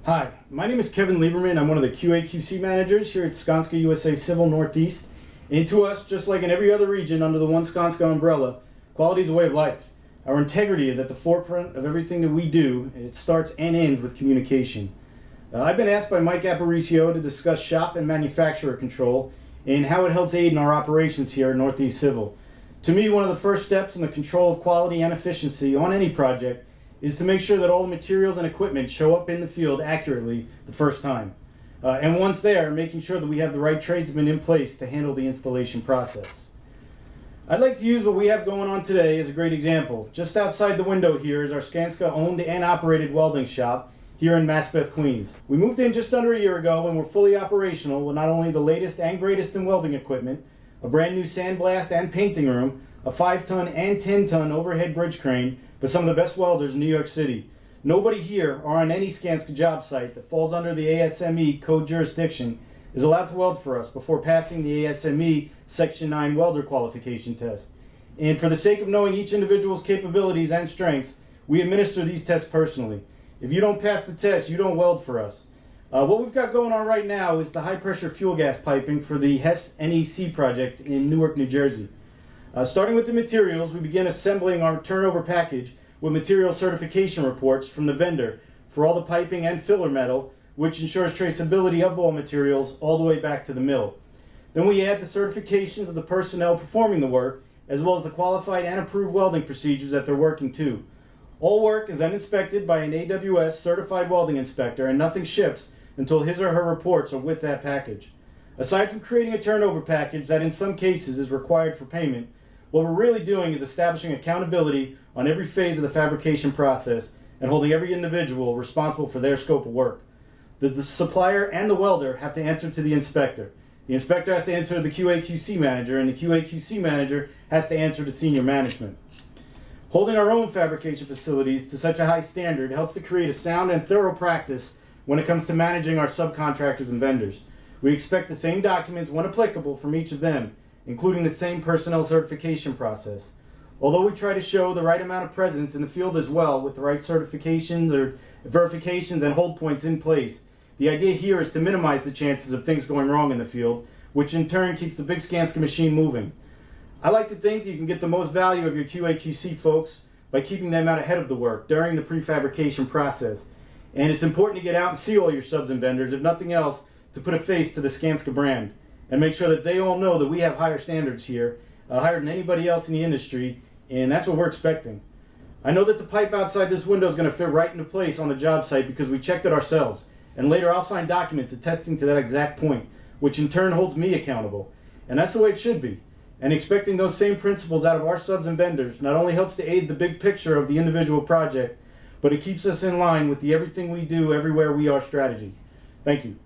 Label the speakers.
Speaker 1: Hi, my name is Kevin Lieberman. I'm one of the QA/QC managers here at Skanska USA Civil Northeast. And to us, just like in every other region under the One Skanska umbrella, quality is a way of life. Our integrity is at the forefront of everything that we do, and it starts and ends with communication. I've been asked by Mike Aparicio to discuss shop and manufacturer control and how it helps aid in our operations here at Northeast Civil. To me, one of the first steps in the control of quality and efficiency on any project is to make sure that all the materials and equipment show up in the field accurately the first time. And once there, making sure that we have the right tradesmen in place to handle the installation process. I'd like to use what we have going on today as a great example. Just outside the window here is our Skanska owned and operated welding shop here in Maspeth, Queens. We moved in just under a year ago and we're fully operational with not only the latest and greatest in welding equipment, a brand new sandblast and painting room, a 5-ton and 10-ton overhead bridge crane, but some of the best welders in New York City. Nobody here or on any Skanska job site that falls under the ASME code jurisdiction is allowed to weld for us before passing the ASME Section 9 welder qualification test. And for the sake of knowing each individual's capabilities and strengths, we administer these tests personally. If you don't pass the test, you don't weld for us. What we've got going on right now is the high pressure fuel gas piping for the HES NEC project in Newark, New Jersey. Starting with the materials, we begin assembling our turnover package with material certification reports from the vendor for all the piping and filler metal, which ensures traceability of all materials all the way back to the mill. Then we add the certifications of the personnel performing the work, as well as the qualified and approved welding procedures that they're working to. All work is then inspected by an AWS certified welding inspector, and nothing ships until his or her reports are with that package. Aside from creating a turnover package that in some cases is required for payment, what we're really doing is establishing accountability on every phase of the fabrication process and holding every individual responsible for their scope of work. The supplier and the welder have to answer to the inspector. The inspector has to answer to the QA/QC manager, and the QA/QC manager has to answer to senior management. Holding our own fabrication facilities to such a high standard helps to create a sound and thorough practice when it comes to managing our subcontractors and vendors. We expect the same documents when applicable from each of them, including the same personnel certification process. Although we try to show the right amount of presence in the field as well with the right certifications or verifications and hold points in place, the idea here is to minimize the chances of things going wrong in the field, which in turn keeps the big Skanska machine moving. I like to think that you can get the most value of your QA/QC folks by keeping them out ahead of the work during the prefabrication process. And it's important to get out and see all your subs and vendors, if nothing else, to put a face to the Skanska brand and make sure that they all know that we have higher standards here, higher than anybody else in the industry, and that's what we're expecting. I know that the pipe outside this window is going to fit right into place on the job site because we checked it ourselves, and later I'll sign documents attesting to that exact point, which in turn holds me accountable. And that's the way it should be. And expecting those same principles out of our subs and vendors not only helps to aid the big picture of the individual project, but it keeps us in line with the everything we do everywhere we are strategy. Thank you.